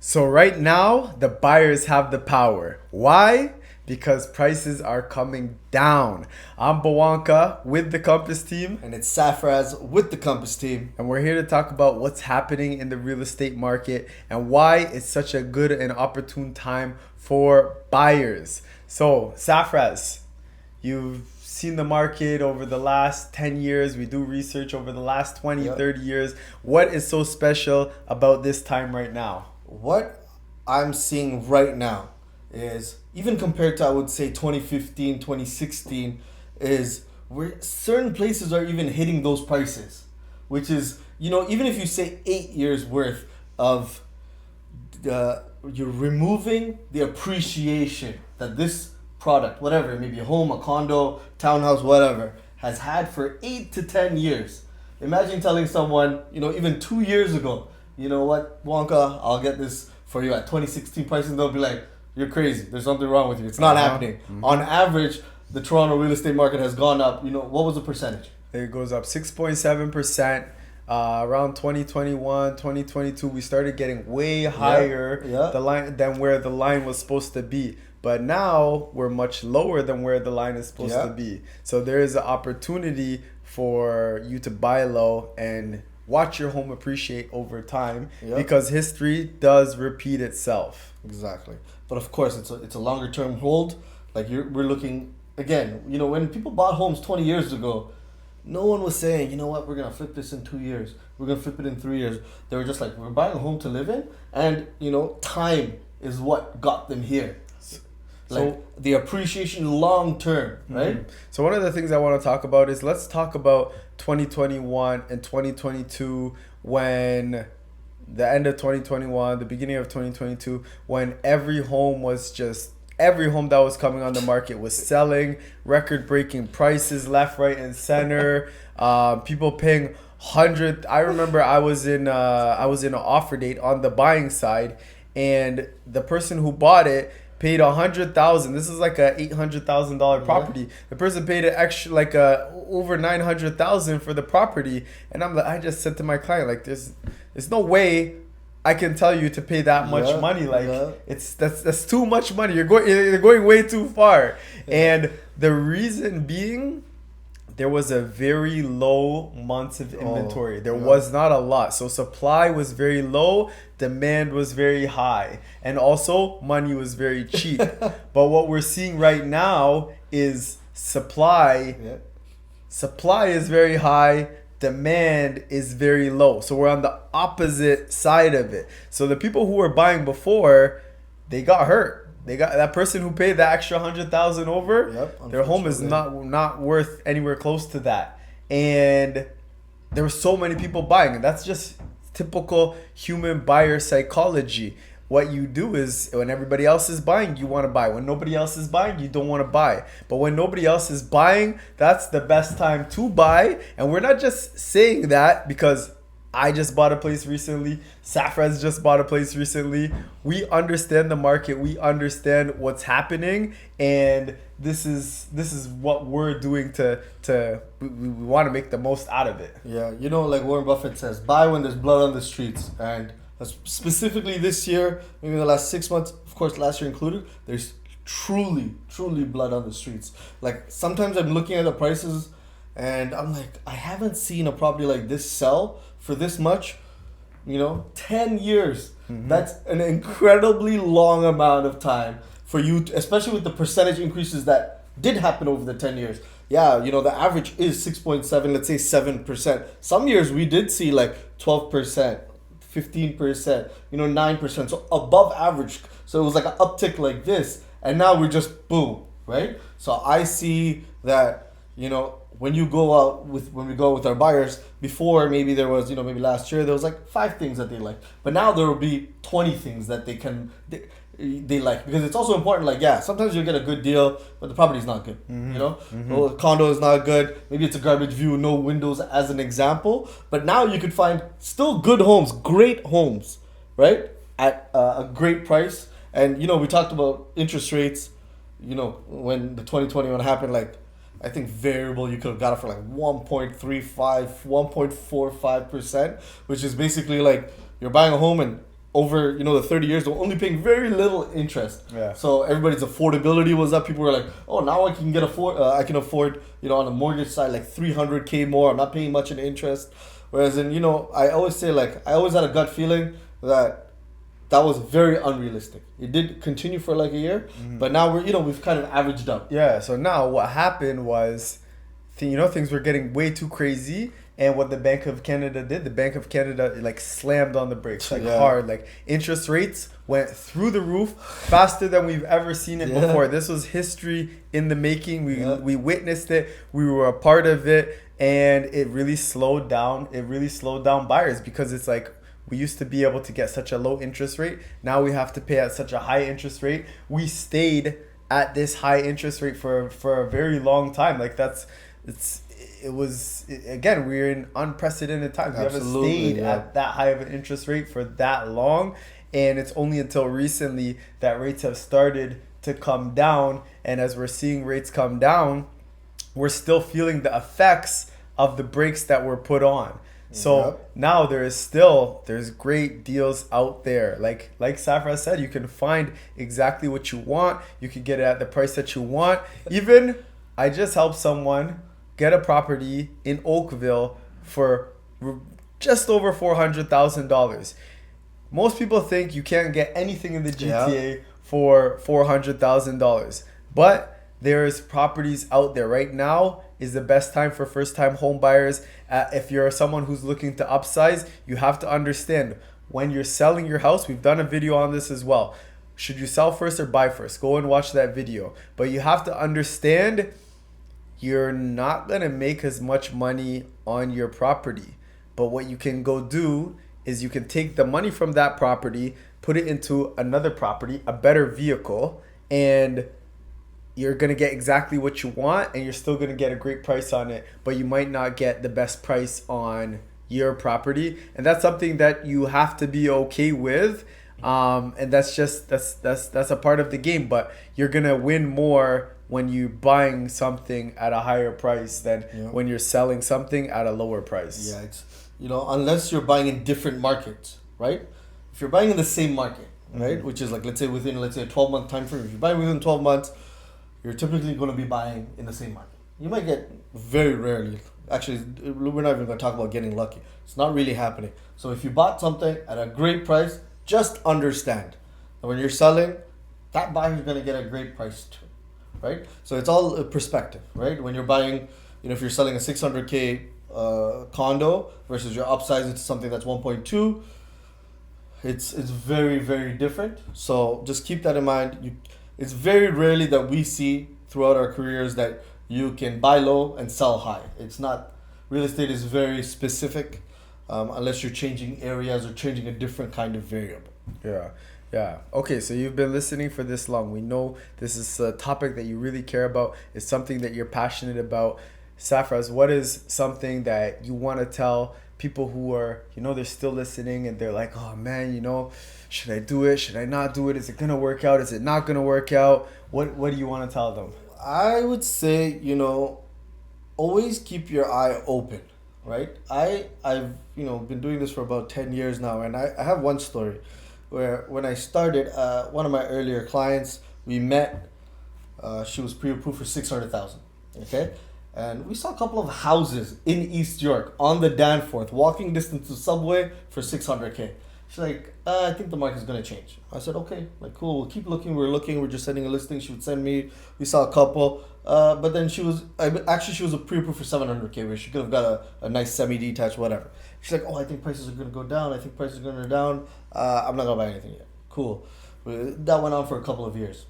So right now, the buyers have the power. Why? Because prices are coming down. I'm Bawanka with the Compass team, And it's Safraz with the Compass team. and we're here to talk about what's happening in the real estate market and why it's such a good and opportune time for buyers. So, Safraz, you've seen the market over the last 10 years. We do research over the last 20, Yep. 30 years. What is so special about this time right now? What I'm seeing right now is, even compared to, I would say, 2015, 2016, is where certain places are even hitting those prices. Which is, even if you say 8 years worth of you're removing the appreciation that this product, whatever, maybe a home, a condo, townhouse, whatever, has had for 8 to 10 years. Imagine telling someone, even 2 years ago, you know what, Wonka, I'll get this for you at 2016 pricing. They'll be like, you're crazy. There's something wrong with you. It's not happening. On average, the Toronto real estate market has gone up. What was the percentage? It goes up 6.7%. Around 2021, 2022, we started getting way higher yeah. the line than where the line was supposed to be. But now we're much lower than where the line is supposed Yeah. to be. So there is an opportunity for you to buy low and watch your home appreciate over time Yeah. because history does repeat itself. Exactly. But of course, it's a longer term hold. Like we're looking again. When people bought homes 20 years ago, no one was saying, you know what, we're gonna flip this in 2 years. We're gonna flip it in 3 years. They were just like, we're buying a home to live in, and time is what got them here. Like the appreciation long term, right? So one of the things I want to talk about is let's talk about 2021 and 2022 when the end of 2021, the beginning of 2022, when every home that was coming on the market was selling, record-breaking prices left, right, and center. People paying hundred. I remember I was in an offer date on the buying side, and the person who bought it paid 100,000. This is like a $800,000 property. The person paid an extra like over 900,000 for the property, and I just said to my client, like, there's no way I can tell you to pay that much Yeah, money. Like yeah. that's too much money. You're going way too far. And the reason being, there was a very low months of inventory. There was not a lot. So supply was very low, demand was very high, and also money was very cheap. But what we're seeing right now is supply Yeah. supply is very high, demand is very low. So we're on the opposite side of it. So the people who were buying before, they got hurt. They got that person who paid the extra 100,000 over. Yep, Their home is not worth anywhere close to that. And there were so many people buying, and that's just typical human buyer psychology. What you do is when everybody else is buying, you want to buy. When nobody else is buying, you don't want to buy. But when nobody else is buying, that's the best time to buy. And we're not just saying that because I just bought a place recently. Safraz just bought a place recently. We understand the market. We understand what's happening, and this is what we're doing we want to make the most out of it. Yeah, like Warren Buffett says, buy when there's blood on the streets. And specifically this year, maybe the last 6 months, of course, last year included, there's truly, truly blood on the streets. Like, sometimes I'm looking at the prices and I'm like, I haven't seen a property like this sell for this much, 10 years. That's an incredibly long amount of time for you, especially with the percentage increases that did happen over the 10 years. Yeah, the average is 6.7, let's say 7%. Some years we did see like 12%, 15%, 9%, so above average. So it was like an uptick like this, and now we're just boom, right? So I see that, when we go with our buyers, before maybe there was, maybe last year there was like 5 things that they like, but now there will be 20 things that they like, because it's also important. Like, yeah, sometimes you get a good deal, but the property is not good. Well, a condo is not good. Maybe it's a garbage view, no windows, as an example. But now you could find still good homes, great homes, right, at a great price. And we talked about interest rates. When the 2021 happened, like, I think variable you could have got it for like 1.35, 1.45%, which is basically like you're buying a home and over, you know, the 30 years, they're only paying very little interest. Yeah. So everybody's affordability was up. People were like, oh, now I can afford, you know, on the mortgage side, like 300K more. I'm not paying much in interest. Whereas in, you know, I always say, like, I always had a gut feeling that was very unrealistic. It did continue for like a year, but now we've kind of averaged out. Yeah. So now what happened was, things were getting way too crazy. And what the Bank of Canada did, the Bank of Canada like slammed on the brakes hard. Like interest rates went through the roof faster than we've ever seen it before. This was history in the making. We witnessed it. We were a part of it, and it really slowed down. It really slowed down buyers because it's like we used to be able to get such a low interest rate. Now we have to pay at such a high interest rate. We stayed at this high interest rate for a very long time. Like again, we're in unprecedented times. Absolutely, we haven't stayed at that high of an interest rate for that long, and it's only until recently that rates have started to come down. And as we're seeing rates come down, we're still feeling the effects of the brakes that were put on. So now there's great deals out there. Like Safra said, you can find exactly what you want. You can get it at the price that you want. Even I just helped someone get a property in Oakville for just over $400,000. Most people think you can't get anything in the GTA for $400,000. But there's properties out there. Right now is the best time for first-time home buyers. If you're someone who's looking to upsize, you have to understand when you're selling your house. We've done a video on this as well. Should you sell first or buy first? Go and watch that video. But you have to understand you're not going to make as much money on your property. But what you can go do is you can take the money from that property, put it into another property, a better vehicle, and you're going to get exactly what you want, and you're still going to get a great price on it, but you might not get the best price on your property. And that's something that you have to be okay with. And that's a part of the game, but you're going to win more when you're buying something at a higher price than when you're selling something at a lower price. Yeah, it's, unless you're buying in different markets, right? If you're buying in the same market, right, which is like, let's say a 12-month time frame, if you're buying within 12 months, you're typically going to be buying in the same market. You might get very rarely. Actually, we're not even going to talk about getting lucky. It's not really happening. So if you bought something at a great price, just understand that when you're selling, that buyer is going to get a great price too, right? So it's all a perspective, right? When you're buying, if you're selling a 600K condo versus you're upsizing to something that's 1.2, it's very, very different. So just keep that in mind. It's very rarely that we see throughout our careers that you can buy low and sell high. It's not, real estate is very specific, unless you're changing areas or changing a different kind of variable. Yeah. Okay, so you've been listening for this long. We know this is a topic that you really care about. It's something that you're passionate about. Safraz, what is something that you want to tell people who are, they're still listening and they're like, oh man, should I do it? Should I not do it? Is it going to work out? Is it not going to work out? What do you want to tell them? I would say, always keep your eye open, right? I've been doing this for about 10 years now, and I have one story where when I started, one of my earlier clients, we met, she was pre-approved for $600,000, okay? And we saw a couple of houses in East York on the Danforth, walking distance to Subway for $600K. She's like, I think the market's going to change. I said, okay, like, cool, we'll keep looking. We're just sending a listing. She would send me, we saw a couple. But then she was a pre-approved for $700K, where she could have got a nice semi-detached, whatever. She's like, oh, I think prices are going to go down. I'm not going to buy anything yet. Cool. That went on for a couple of years.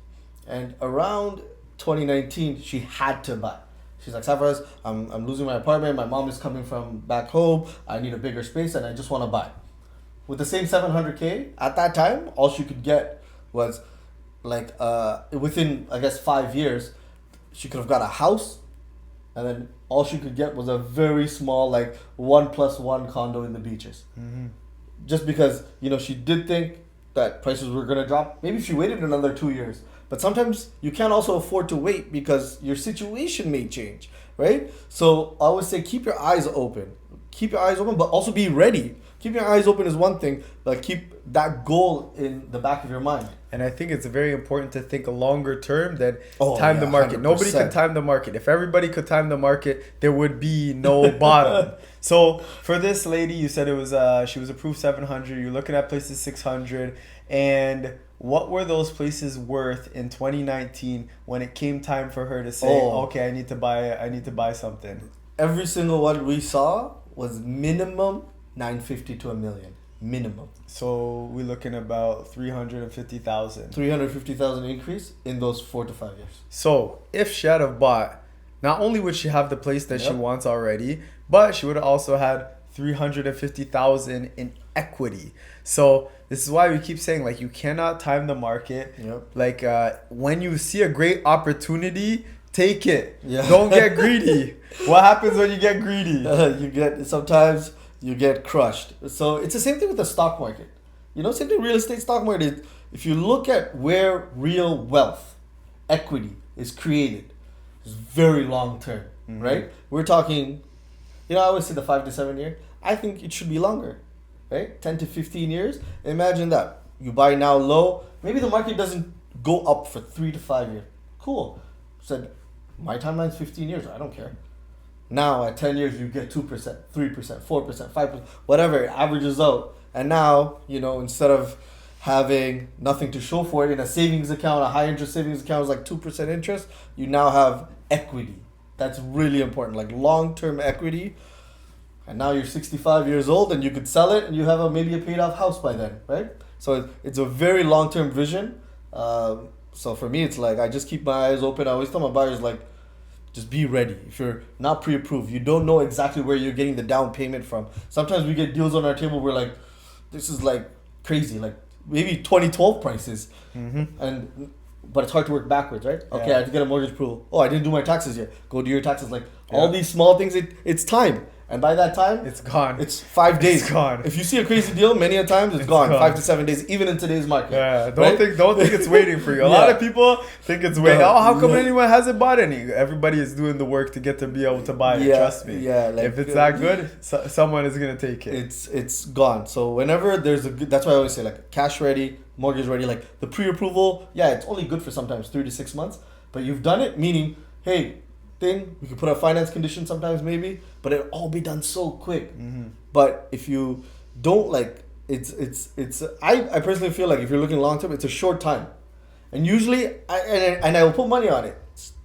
And around 2019, she had to buy. She's like, Safraz, I'm losing my apartment. My mom is coming from back home. I need a bigger space, and I just want to buy. With the same $700K, at that time, all she could get was, like, within, I guess, 5 years, she could have got a house, and then all she could get was a very small, like, 1+1 condo in the beaches. Mm-hmm. Just because, she did think that prices were going to drop. Maybe if she waited another 2 years. But sometimes you can't also afford to wait because your situation may change, right? So I would say keep your eyes open. Keep your eyes open, but also be ready Keeping your eyes open is one thing, but keep that goal in the back of your mind. And I think it's very important to think longer term than Oh, time the yeah, market. Nobody 100%. can time the market. If everybody could time the market, there would be no bottom. So for this lady, you said it was she was approved 700. You're looking at places 600. And what were those places worth in 2019 when it came time for her to say, okay, I need to buy something? Every single one we saw was minimum 950 to a million. Minimum. So we're looking about 350,000. 350,000 increase in those 4 to 5 years. So if she had have bought, not only would she have the place that she Yep. wants already, but she would have also had 350,000 in equity. So this is why we keep saying, like, you cannot time the market. Yep. Like when you see a great opportunity, take it. Yeah. Don't get greedy. What happens when you get greedy? Sometimes you get crushed. So it's the same thing with the stock market. Same thing with real estate stock market. If you look at where real wealth, equity is created, it's very long term, right? We're talking, I always say the 5 to 7 year. I think it should be longer, right? 10 to 15 years. Imagine that. You buy now low. Maybe the market doesn't go up for 3 to 5 years. Cool. Said, my timeline's 15 years. I don't care. Now at 10 years, you get 2%, 3%, 4%, 5%, whatever, it averages out. And now, instead of having nothing to show for it in a savings account, a high interest savings account is like 2% interest, you now have equity. That's really important, like long-term equity. And now you're 65 years old and you could sell it and you have maybe a paid off house by then, right? So it's a very long-term vision. So for me, it's like I just keep my eyes open. I always tell my buyers, like, just be ready. If you're not pre-approved, you don't know exactly where you're getting the down payment from. Sometimes we get deals on our table where, like, this is like crazy, like maybe 2012 prices, but it's hard to work backwards, right? Okay, I have to get a mortgage approval. Oh, I didn't do my taxes yet. Go do your taxes. Like all these small things, it's time. And by that time, it's gone. It's 5 days. It's gone. If you see a crazy deal, many a times it's gone. 5 to 7 days, even in today's market. Yeah, don't think it's waiting for you. A lot of people think it's waiting. How come anyone hasn't bought any? Everybody is doing the work to get to be able to buy it. Trust me. Yeah, like, if it's that good, someone is gonna take it. It's gone. So whenever there's a good, that's why I always say, like, cash ready, mortgage ready. Like the pre-approval, it's only good for sometimes 3 to 6 months, but you've done it. Meaning, hey, we could put a finance condition sometimes maybe, but it'll all be done so quick. But if you don't, like, I personally feel like if you're looking long term, it's a short time, and usually I will put money on it,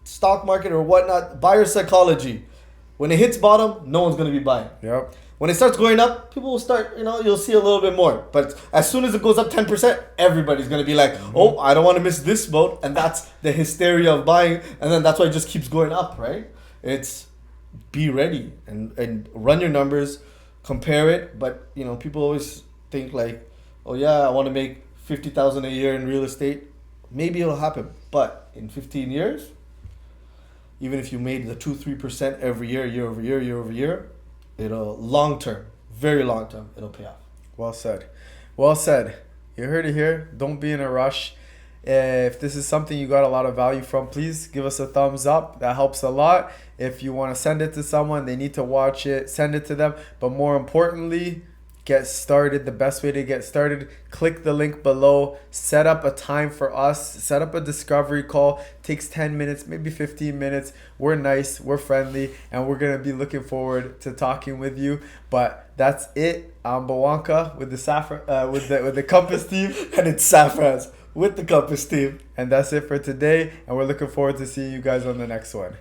stock market or whatnot, buyer psychology. When it hits bottom, no one's gonna be buying. Yep. When it starts going up, people will start, you'll see a little bit more. But as soon as it goes up 10%, everybody's going to be like, oh, I don't want to miss this boat. And that's the hysteria of buying. And then that's why it just keeps going up, right? It's be ready and run your numbers, compare it. But, people always think like, oh, yeah, I want to make $50,000 a year in real estate. Maybe it'll happen. But in 15 years, even if you made the 2-3% every year over year, it'll long term, very long term, it'll pay off. Well said. You heard it here. Don't be in a rush. If this is something you got a lot of value from, please give us a thumbs up. That helps a lot. If you want to send it to someone, they need to watch it, send it to them. But more importantly, get started. The best way to get started, click the link below, set up a time for us, set up a discovery call. Takes 10 minutes, maybe 15 minutes. We're nice, we're friendly, and we're gonna be looking forward to talking with you. But that's it. I'm Bawanka with the with the Compass team, and it's Safraz with the Compass team. and that's it for today. And we're looking forward to seeing you guys on the next one.